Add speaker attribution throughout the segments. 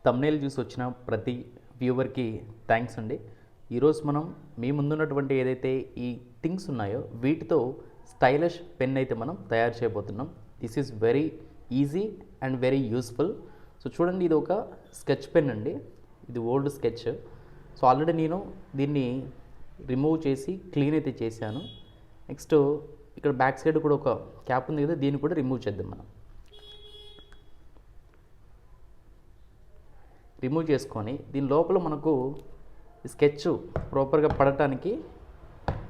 Speaker 1: Thumbnail చూసి వచ్చిన ప్రతి వ్యూవర్కి థ్యాంక్స్ అండి. ఈరోజు మనం మీ ముందున్నటువంటి ఏదైతే ఈ థింగ్స్ ఉన్నాయో వీటితో స్టైలిష్ పెన్ అయితే మనం తయారు చేయబోతున్నాం. This is very easy and very useful. So చూడండి, ఇది ఒక స్కెచ్ పెన్ అండి. ఇది ఓల్డ్ స్కెచ్. సో ఆల్రెడీ నేను దీన్ని రిమూవ్ చేసి క్లీన్ అయితే చేశాను. నెక్స్ట్ ఇక్కడ బ్యాక్ సైడ్ కూడా ఒక క్యాప్ ఉంది కదా, దీన్ని కూడా రిమూవ్ చేద్దాం. మనం రిమూవ్ చేసుకొని దీని లోపల మనకు స్కెచ్ ప్రాపర్గా పడటానికి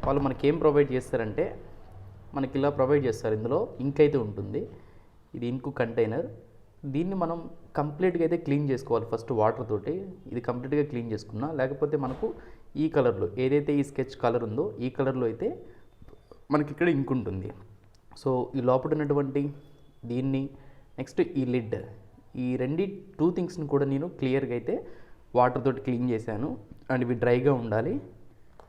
Speaker 1: వాళ్ళు మనకి ఏం ప్రొవైడ్ చేస్తారంటే, మనకి ఇలా ప్రొవైడ్ చేస్తారు. ఇందులో ఇంక్ అయితే ఉంటుంది. ఇది ఇంకు కంటైనర్. దీన్ని మనం కంప్లీట్గా అయితే క్లీన్ చేసుకోవాలి ఫస్ట్ వాటర్ తోటి. ఇది కంప్లీట్గా క్లీన్ చేసుకున్నా, లేకపోతే మనకు ఈ కలర్లో ఏదైతే ఈ స్కెచ్ కలర్ ఉందో ఈ కలర్లో అయితే మనకి ఇక్కడ ఇంక్ ఉంటుంది. సో ఈ లోపల ఉన్నటువంటి దీన్ని, నెక్స్ట్ ఈ లిడ్, ఈ టూ థింగ్స్ని కూడా నేను క్లియర్గా అయితే వాటర్ తోటి క్లీన్ చేశాను. అండ్ ఇవి డ్రైగా ఉండాలి.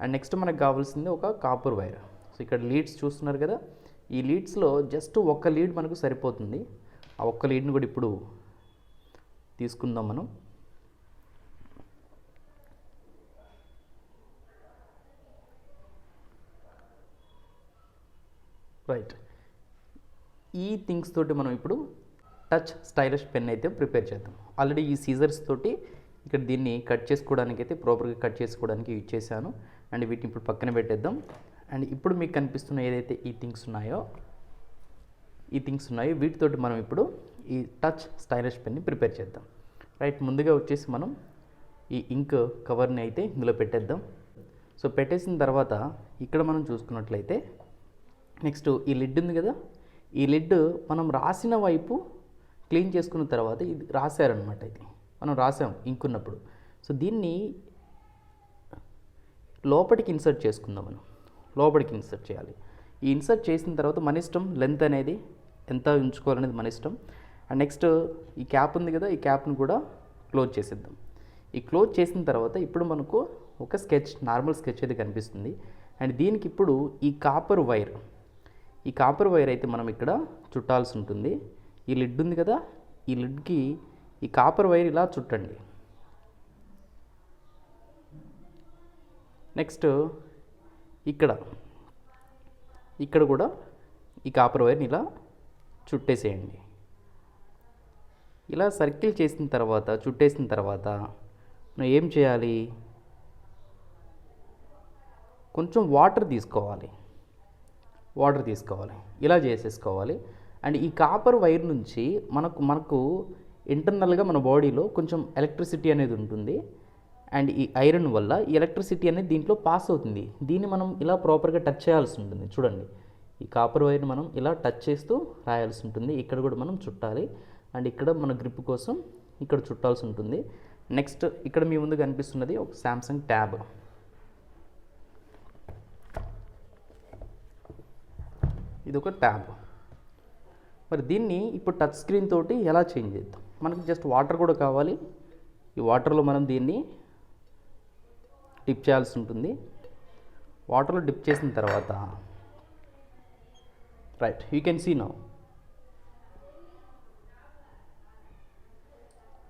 Speaker 1: అండ్ నెక్స్ట్ మనకు కావాల్సింది ఒక కాపర్ వైర్. సో ఇక్కడ లీడ్స్ చూస్తున్నారు కదా, ఈ లీడ్స్లో జస్ట్ ఒక్క లీడ్ మనకు సరిపోతుంది. ఆ ఒక్క లీడ్ని కూడా ఇప్పుడు తీసుకుందాం మనం. రైట్, ఈ థింగ్స్ తోటి మనం ఇప్పుడు టచ్ స్టైలిష్ పెన్ అయితే ప్రిపేర్ చేద్దాం. ఆల్రెడీ ఈ సీజర్స్ తోటి ఇక్కడ దీన్ని కట్ చేసుకోవడానికి అయితే ప్రాపర్గా కట్ చేసుకోవడానికి యూజ్ చేశాను. అండ్ వీటిని ఇప్పుడు పక్కన పెట్టేద్దాం. అండ్ ఇప్పుడు మీకు కనిపిస్తున్న ఏదైతే ఈ థింగ్స్ ఉన్నాయో వీటితోటి మనం ఇప్పుడు ఈ టచ్ స్టైలిష్ పెన్ని ప్రిపేర్ చేద్దాం. రైట్, ముందుగా వచ్చేసి మనం ఈ ఇంక్ కవర్ని అయితే ఇందులో పెట్టేద్దాం. సో పెట్టేసిన తర్వాత ఇక్కడ మనం చూసుకున్నట్లయితే నెక్స్ట్ ఈ లిడ్ ఉంది కదా, ఈ లిడ్ మనం రాసిన వైపు క్లీన్ చేసుకున్న తర్వాత ఇది రాశారనమాట. ఇది మనం రాసాం ఇంక్ ఉన్నప్పుడు. సో దీన్ని లోపలికి ఇన్సర్ట్ చేసుకుందాం. మనం లోపలికి ఇన్సర్ట్ చేయాలి. ఈ ఇన్సర్ట్ చేసిన తర్వాత మన ఇష్టం, లెంత్ అనేది ఎంత ఉంచుకోవాలనేది మన ఇష్టం. అండ్ నెక్స్ట్ ఈ క్యాప్ ఉంది కదా, ఈ క్యాప్ని కూడా క్లోజ్ చేసేద్దాం. ఈ క్లోజ్ చేసిన తర్వాత ఇప్పుడు మనకు ఒక స్కెచ్, నార్మల్ స్కెచ్ అయితే కనిపిస్తుంది. అండ్ దీనికి ఇప్పుడు ఈ కాపర్ వైర్ అయితే మనం ఇక్కడ చుట్టాల్సి ఉంటుంది. ఈ లిడ్ ఉంది కదా, ఈ లిడ్కి ఈ కాపర్ వైర్ ఇలా చుట్టండి. నెక్స్ట్ ఇక్కడ కూడా ఈ కాపర్ వైర్ని ఇలా చుట్టేసేయండి. ఇలా సర్కిల్ చుట్టేసిన తర్వాత మనం ఏం చేయాలి, కొంచెం వాటర్ తీసుకోవాలి. ఇలా చేసేసుకోవాలి. అండ్ ఈ కాపర్ వైర్ నుంచి మనకు ఇంటర్నల్గా మన బాడీలో కొంచెం ఎలక్ట్రిసిటీ అనేది ఉంటుంది. అండ్ ఈ ఐరన్ వల్ల ఈ ఎలక్ట్రిసిటీ అనేది దీంట్లో పాస్ అవుతుంది. దీన్ని మనం ఇలా ప్రాపర్గా టచ్ చేయాల్సి ఉంటుంది. చూడండి, ఈ కాపర్ వైర్ని మనం ఇలా టచ్ చేస్తూ రాయాల్సి ఉంటుంది. ఇక్కడ కూడా మనం చుట్టాలి. అండ్ ఇక్కడ మన గ్రిప్ కోసం ఇక్కడ చుట్టాల్సి ఉంటుంది. నెక్స్ట్ ఇక్కడ మీ ముందు కనిపిస్తున్నది ఒక శాంసంగ్ ట్యాబ్. ఇది ఒక ట్యాబ్. మరి దీన్ని ఇప్పుడు టచ్ స్క్రీన్ తోటి ఎలా చేంజ్ చేద్దాం. మనకి జస్ట్ వాటర్ కూడా కావాలి. ఈ వాటర్లో మనం దీన్ని డిప్ చేయాల్సి ఉంటుంది. వాటర్లో డిప్ చేసిన తర్వాత right, you can see now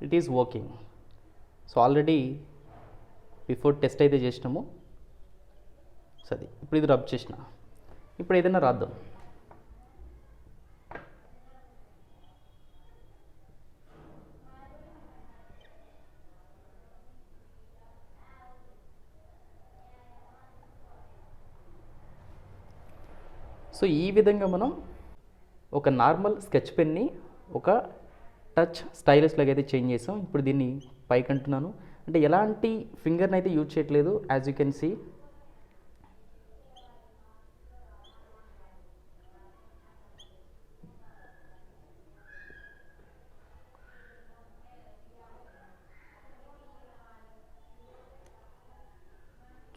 Speaker 1: it is working. So already before test అయితే చేసినాము. సరే, ఇప్పుడు ఇది రబ్ చేసిన. ఇప్పుడు ఏదైనా రాద్దాం. సో ఈ విధంగా మనం ఒక నార్మల్ స్కెచ్ పెన్ని ఒక టచ్ స్టైలిష్ లాగా అయితే చేంజ్ చేసాం. ఇప్పుడు దీన్ని పైకి అంటున్నాను, అంటే ఎలాంటి ఫింగర్ని అయితే యూజ్ చేయట్లేదు. యాజ్ యూ కెన్ సీ,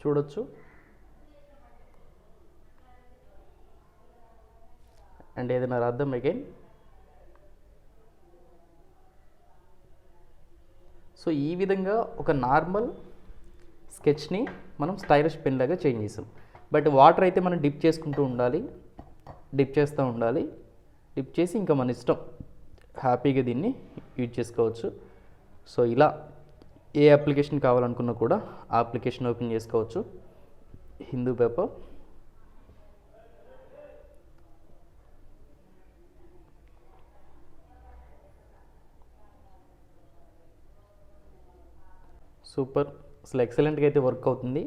Speaker 1: చూడొచ్చు. అండ్ ఏదైనా రాద్దాం అగైన్. సో ఈ విధంగా ఒక నార్మల్ స్కెచ్ని మనం స్టైలిష్ పెన్ లాగా చేంజ్ చేసాం. బట్ వాటర్ అయితే మనం డిప్ చేసుకుంటూ ఉండాలి, డిప్ చేస్తూ ఉండాలి. డిప్ చేసి ఇంకా మన ఇష్టం హ్యాపీగా దీన్ని యూజ్ చేసుకోవచ్చు. సో ఇలా ఏ అప్లికేషన్ కావాలనుకున్నా కూడా ఆ అప్లికేషన్ ఓపెన్ చేసుకోవచ్చు. హిందూ పేపర్. సూపర్, అసలు ఎక్సలెంట్గా అయితే వర్క్ అవుతుంది.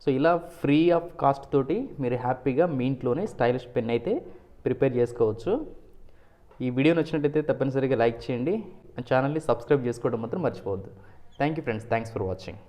Speaker 1: సో ఇలా ఫ్రీ ఆఫ్ కాస్ట్ తోటి మీరు హ్యాపీగా మీ ఇంట్లోనే స్టైలిష్ పెన్ అయితే ప్రిపేర్ చేసుకోవచ్చు. ఈ వీడియో నచ్చినట్టయితే తప్పనిసరిగా లైక్ చేయండి. ఛానల్ని సబ్స్క్రైబ్ చేసుకోవడం మాత్రం మర్చిపోవద్దు. Thank you friends, thanks for watching.